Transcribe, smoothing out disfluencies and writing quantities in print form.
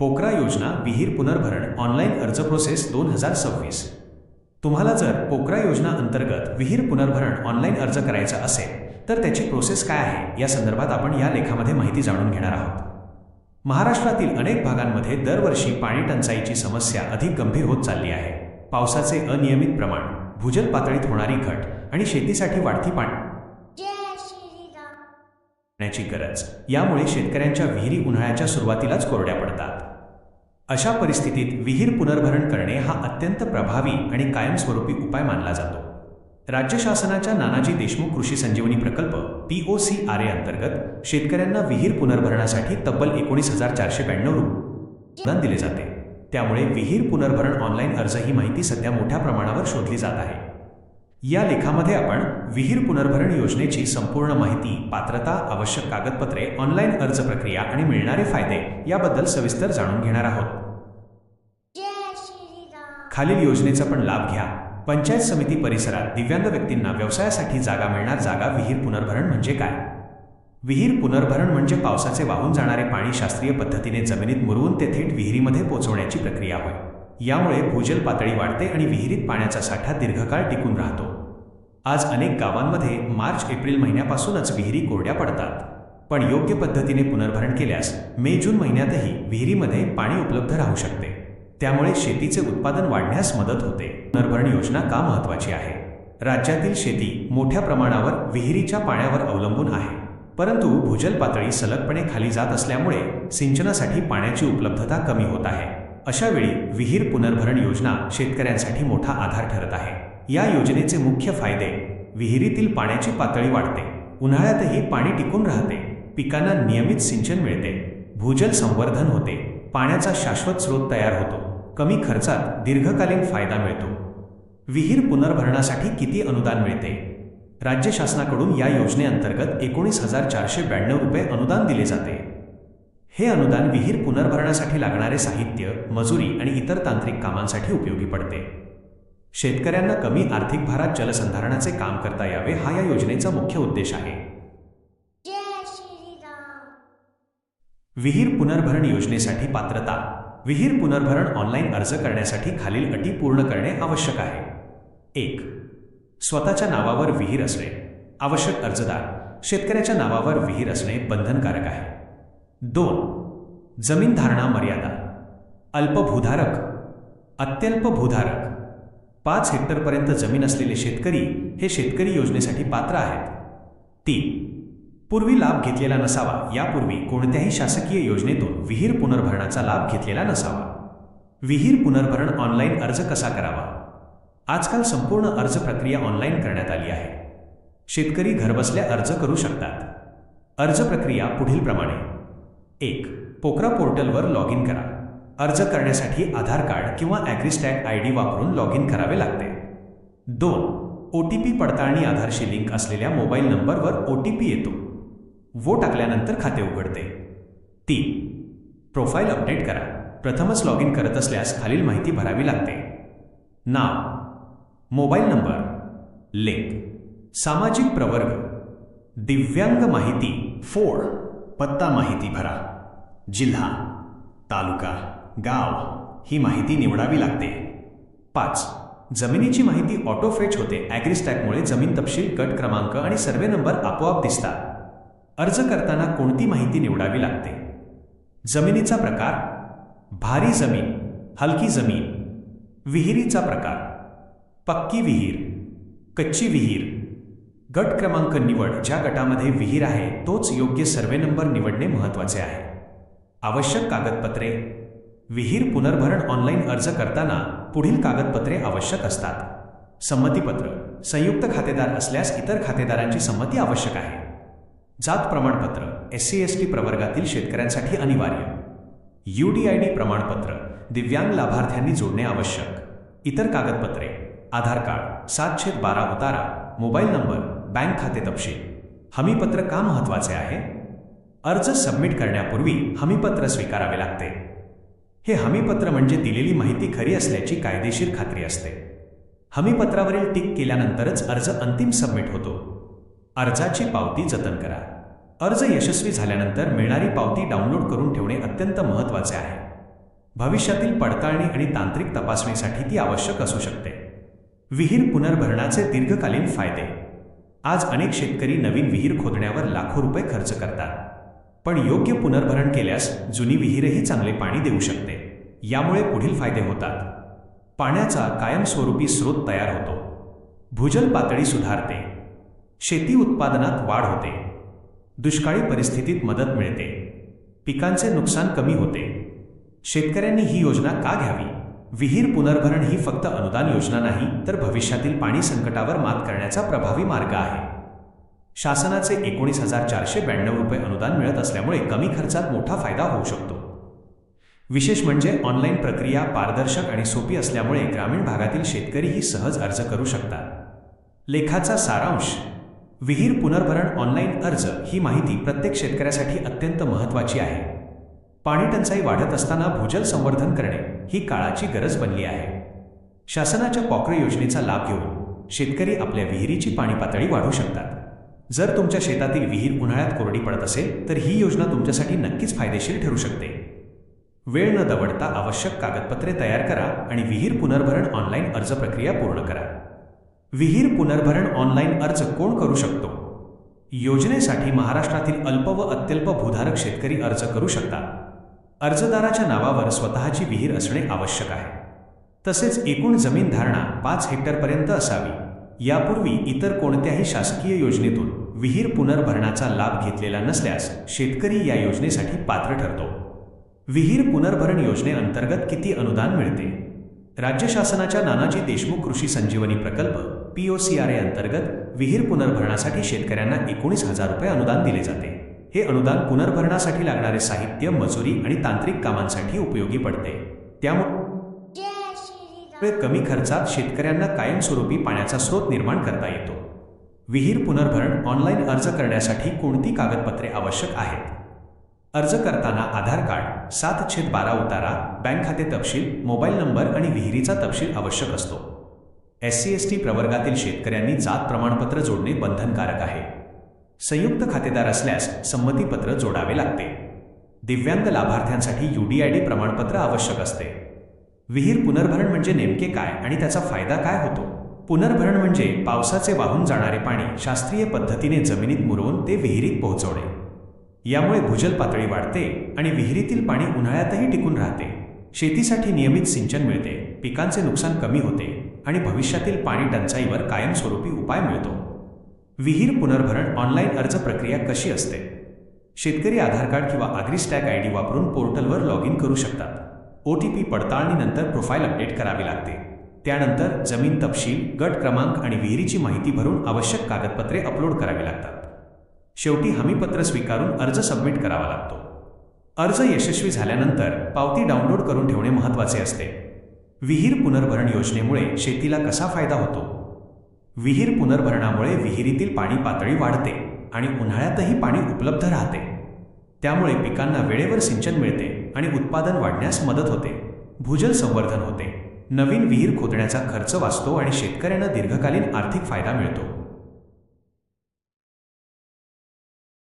पोकरा योजना विहीर पुनर्भरण ऑनलाईन अर्ज प्रोसेस 2026। तुम्हाला जर पोकरा योजना अंतर्गत विहीर पुनर्भरण ऑनलाईन अर्ज करायचा असेल तर त्याची प्रोसेस काय आहे या संदर्भात आपण या लेखामध्ये माहिती जाणून घेणार आहोत। महाराष्ट्रातील अनेक भागांमध्ये दरवर्षी पाणी टंचाईची समस्या अधिक गंभीर होत चालली आहे। पावसाचे अनियमित प्रमाण, भूजल पातळीत होणारी घट आणि शेतीसाठी वाढती पाण्याची गरज यामुळे शेतकऱ्यांच्या विहिरी उन्हाळ्याच्या सुरुवातीलाच कोरड्या पडतात। अशा परिस्थितीत विहीर पुनर्भरण करणे हा अत्यंत प्रभावी आणि कायमस्वरूपी उपाय मानला जातो। राज्य शासनाच्या नानाजी देशमुख कृषी संजीवनी प्रकल्प POCRA अंतर्गत शेतकऱ्यांना विहीर पुनर्भरणासाठी तब्बल 19,492 रुपये दिले जाते। त्यामुळे विहीर पुनर्भरण ऑनलाईन अर्ज ही माहिती सध्या मोठ्या प्रमाणावर शोधली जात आहे। या लेखामध्ये आपण विहीर पुनर्भरण योजनेची संपूर्ण माहिती, पात्रता, आवश्यक कागदपत्रे, ऑनलाईन अर्ज प्रक्रिया आणि मिळणारे फायदे याबद्दल सविस्तर जाणून घेणार आहोत। खालील योजनेचा पण लाभ घ्या। पंचायत समिती परिसरात दिव्यांग व्यक्तींना व्यवसायासाठी जागा मिळणार। जागा विहीर पुनर्भरण म्हणजे काय? विहीर पुनर्भरण म्हणजे पावसाचे वाहून जाणारे पाणी शास्त्रीय पद्धतीने जमिनीत मुरवून ते थेट विहिरीमध्ये पोहोचवण्याची प्रक्रिया होय। यामुळे भूजल पातळी वाढते आणि विहिरीत पाण्याचा साठा दीर्घकाळ टिकून राहतो। आज अनेक गावांमध्ये मार्च-एप्रिल महिन्यापासूनच विहिरी कोरड्या पडतात, पण योग्य पद्धतीने पुनर्भरण केल्यास मे-जून महिन्यातही विहिरीमध्ये पाणी उपलब्ध राहू शकते। त्यामुळे शेतीचे उत्पादन वाढण्यास मदत होते। पुनर्भरण योजना का महत्त्वाची आहे? राज्यातील शेती मोठ्या प्रमाणावर विहिरीच्या पाण्यावर अवलंबून आहे, परंतु भूजल पातळी सलगपणे खाली जात असल्यामुळे सिंचनासाठी पाण्याची उपलब्धता कमी होत आहे। अशा वेळी विहीर पुनर्भरण योजना शेतकऱ्यांसाठी मोठा आधार ठरत आहे। या योजनेचे मुख्य फायदे: विहिरीतील पाण्याची पातळी वाढते, उन्हाळ्यातही पाणी टिकून राहते, पिकांना नियमित सिंचन मिळते, भूजल संवर्धन होते, पाण्याचा शाश्वत स्रोत तयार होतो, कमी खर्चात दीर्घकालीन फायदा मिळतो। विहीर पुनर्भरणासाठी किती अनुदान मिळते? राज्य शासनाकडून या योजनेअंतर्गत 19,492 रुपये अनुदान दिले जाते। हे अनुदान विहीर पुनर्भरणासाठी लागणारे साहित्य, मजुरी आणि इतर तांत्रिक कामांसाठी उपयोगी पडते। शेतकऱ्यांना कमी आर्थिक भारात जलसंधारणाचे काम करता यावे हा या योजनेचा मुख्य उद्देश आहे। विहीर पुनर्भरण योजनेसाठी पात्रता: विहीर पुनर्भरण ऑनलाईन अर्ज करण्यासाठी खालील अटी पूर्ण करणे आवश्यक आहे। 1. स्वतःच्या नावावर विहीर असणे आवश्यक। अर्जदार शेतकऱ्याच्या नावावर विहीर असणे बंधनकारक आहे। 2. जमीन धारणा मर्यादा: अल्पभूधारक, अत्यल्प भूधारक, 5 हेक्टरपर्यंत जमीन असलेले शेतकरी हे शेतकरी योजनेसाठी पात्र आहेत। 3. पूर्वी लाभ घेतलेला नसावा, यापूर्वी कोणत्याही शासकीय योजनेतून विहीर पुनर्भरणाचा लाभ घेतलेला नसावा। विहीर पुनर्भरण ऑनलाईन अर्ज कसा करावा? आजकाल संपूर्ण अर्ज प्रक्रिया ऑनलाईन करण्यात आली आहे। शेतकरी घरबसल्या अर्ज करू शकतात। अर्ज प्रक्रिया पुढीलप्रमाणे: 1. पोकरा पोर्टलवर लॉग इन करा। अर्ज करण्यासाठी आधार कार्ड किंवा ॲग्रीस्टॅग ID वापरून लॉग इन करावे लागते। 2. OTP पडताळणी: आधारशी लिंक असलेल्या मोबाईल नंबरवर OTP येतो, वो टाकल्यानंतर खाते उघडते। 3. प्रोफाईल अपडेट करा। प्रथमच लॉग इन करत असल्यास खालील माहिती भरावी लागते: नाव, मोबाईल नंबर, लिंक, सामाजिक प्रवर्ग, दिव्यांग माहिती, फोड, पत्ता माहिती भरा, जिल्हा, तालुका, गाव ही माहिती निवडावी लागते। 5. जमिनीची माहिती ऑटो फेच होते। ॲग्रीस्टॅगमुळे जमीन तपशील, गट क्रमांक आणि सर्वे नंबर आपोआप दिसतात। अर्ज करताना कोणती माहिती निवडावी लागते? जमिनीचा प्रकार: भारी जमीन, हलकी जमीन, विहिरीचा प्रकार: पक्की विहीर, कच्ची विहीर, गट क्रमांक निवड: ज्या गटामध्ये विहीर आहे तोच योग्य सर्वे नंबर निवडणे महत्त्वाचे आहे। आवश्यक कागदपत्रे: विहीर पुनर्भरण ऑनलाईन अर्ज करताना पुढील कागदपत्रे आवश्यक असतात: संमतीपत्र, संयुक्त खातेदार असल्यास इतर खातेदारांची संमती आवश्यक आहे। जात प्रमाणपत्र: SC/ST प्रवर्गातील शेतकऱ्यांसाठी अनिवार्य। UDID प्रमाणपत्र: दिव्यांग लाभार्थ्यांनी जोडणे आवश्यक। इतर कागदपत्रे: आधार कार्ड, 7/12 उतारा, मोबाईल नंबर, बँक खाते तपशील। हमीपत्र का महत्त्वाचे आहे? अर्ज सबमिट करण्यापूर्वी हमीपत्र स्वीकारावे लागते। हे हमीपत्र म्हणजे दिलेली माहिती खरी असल्याची कायदेशीर खात्री असते। हमीपत्रावरील टिक केल्यानंतरच अर्ज अंतिम सबमिट होतो। अर्जाची पावती जतन करा: अर्ज यशस्वी झाल्यानंतर मिळणारी पावती डाउनलोड करून ठेवणे अत्यंत महत्त्वाचे आहे। भविष्यातील पडताळणी आणि तांत्रिक तपासणीसाठी ती आवश्यक असू शकते. विहीर पुनर्भरणाचे दीर्घकालीन फायदे. आज अनेक शेतकरी नवीन विहीर खोदण्यावर लाखो रुपये खर्च करतात. पण योग्य पुनर्भरण केल्यास जुनी विहीरही चांगले पाणी देऊ शकते. यामुळे पुढील फायदे होतात. पाण्याचा कायमस्वरूपी स्रोत तयार होतो. भूजल पातळी सुधारते. शेती उत्पादनात वाढ होते. दुष्काळी परिस्थितीत मदत मिळते. पिकांचे नुकसान कमी होते. शेतकऱ्यांनी ही योजना का घ्यावी? विहीर पुनर्भरण ही फक्त अनुदान योजना नाही, तर भविष्यातील पाणी संकटावर मात करण्याचा प्रभावी मार्ग आहे. शासनाचे 19,492 रुपये अनुदान मिळत असल्यामुळे कमी खर्चात मोठा फायदा होऊ शकतो. विशेष म्हणजे ऑनलाईन प्रक्रिया पारदर्शक आणि सोपी असल्यामुळे ग्रामीण भागातील शेतकरीही सहज अर्ज करू शकतात. लेखाचा सारांश. विहीर पुनर्भरण ऑनलाईन अर्ज ही माहिती प्रत्येक शेतकऱ्यासाठी अत्यंत महत्त्वाची आहे. पाणी टंचाई वाढत असताना भूजल संवर्धन करणे ही काळाची गरज बनली आहे. शासनाच्या पॉक्रे योजनेचा लाभ घेऊन शेतकरी आपल्या विहिरीची पाणी पातळी वाढवू शकतात. जर तुमच्या शेतातील विहीर उन्हाळ्यात कोरडी पडत असेल तर ही योजना तुमच्यासाठी नक्कीच फायदेशीर ठरू शकते. वेळ न दवडता आवश्यक कागदपत्रे तयार करा आणि विहीर पुनर्भरण ऑनलाईन अर्ज प्रक्रिया पूर्ण करा. विहीर पुनर्भरण ऑनलाईन अर्ज कोण करू शकतो? योजनेसाठी महाराष्ट्रातील अल्प व अत्यल्प भूधारक शेतकरी अर्ज करू शकतात. अर्जदाराच्या नावावर स्वतःची विहीर असणे आवश्यक आहे. तसेच एकूण जमीन धारणा 5 हेक्टरपर्यंत असावी. यापूर्वी इतर कोणत्याही शासकीय योजनेतून विहीर पुनर्भरणाचा लाभ घेतलेला नसल्यास शेतकरी या योजनेसाठी पात्र ठरतो. विहीर पुनर्भरण योजनेअंतर्गत किती अनुदान मिळते? राज्य शासनाच्या नानाजी देशमुख कृषी संजीवनी प्रकल्प POCRA अंतर्गत विहीर पुनर्भरणासाठी शेतकऱ्यांना 19,000 रुपये अनुदान दिले जाते. हे अनुदान पुनर्भरणासाठी लागणारे साहित्य, मजुरी आणि तांत्रिक कामांसाठी उपयोगी पडते. त्यामुळे कमी खर्चात शेतकऱ्यांना कायमस्वरूपी पाण्याचा स्रोत निर्माण करता येतो. विहीर पुनर्भरण ऑनलाईन अर्ज करण्यासाठी कोणती कागदपत्रे आवश्यक आहेत? अर्ज करताना आधार कार्ड, 7/12 उतारा, बँक खाते तपशील, मोबाईल नंबर आणि विहिरीचा तपशील आवश्यक असतो. SC/ST प्रवर्गातील शेतकऱ्यांनी जात प्रमाणपत्र जोडणे बंधनकारक आहे. संयुक्त खातेदार असल्यास संमतीपत्र जोडावे लागते. दिव्यांग लाभार्थ्यांसाठी UDID प्रमाणपत्र आवश्यक असते. विहीर पुनर्भरण म्हणजे नेमके काय आणि त्याचा फायदा काय होतो? पुनर्भरण म्हणजे पावसाचे वाहून जाणारे पाणी शास्त्रीय पद्धतीने जमिनीत मुरवून ते विहिरीत पोहोचवणे. यामुळे भूजल पातळी वाढते आणि विहिरीतील पाणी उन्हाळ्यातही टिकून राहते. शेतीसाठी नियमित सिंचन मिळते, पिकांचे नुकसान कमी होते आणि भविष्यातील पाणी टंचाईवर कायमस्वरूपी उपाय मिळतो. विहीर पुनर्भरण ऑनलाईन अर्ज प्रक्रिया कशी असते? शेतकरी आधार कार्ड किंवा AgriStack ID वापरून पोर्टलवर लॉग इन करू शकतात. OTP पडताळणीनंतर प्रोफाईल अपडेट करावी लागते. त्यानंतर जमीन तपशील, गट क्रमांक आणि विहिरीची माहिती भरून आवश्यक कागदपत्रे अपलोड करावी लागतात. शेवटी हमीपत्र स्वीकारून अर्ज सबमिट करावा लागतो. अर्ज यशस्वी झाल्यानंतर पावती डाउनलोड करून ठेवणे महत्त्वाचे असते. विहीर पुनर्भरण योजनेमुळे शेतीला कसा फायदा होतो? विहीर पुनर्भरणामुळे विहिरीतील पाणी पातळी वाढते आणि उन्हाळ्यातही पाणी उपलब्ध राहते. त्यामुळे पिकांना वेळेवर सिंचन मिळते आणि उत्पादन वाढण्यास मदत होते. भूजल संवर्धन होते. नवीन विहीर खोदण्याचा खर्च वाचतो आणि शेतकऱ्यांना दीर्घकालीन आर्थिक फायदा मिळतो.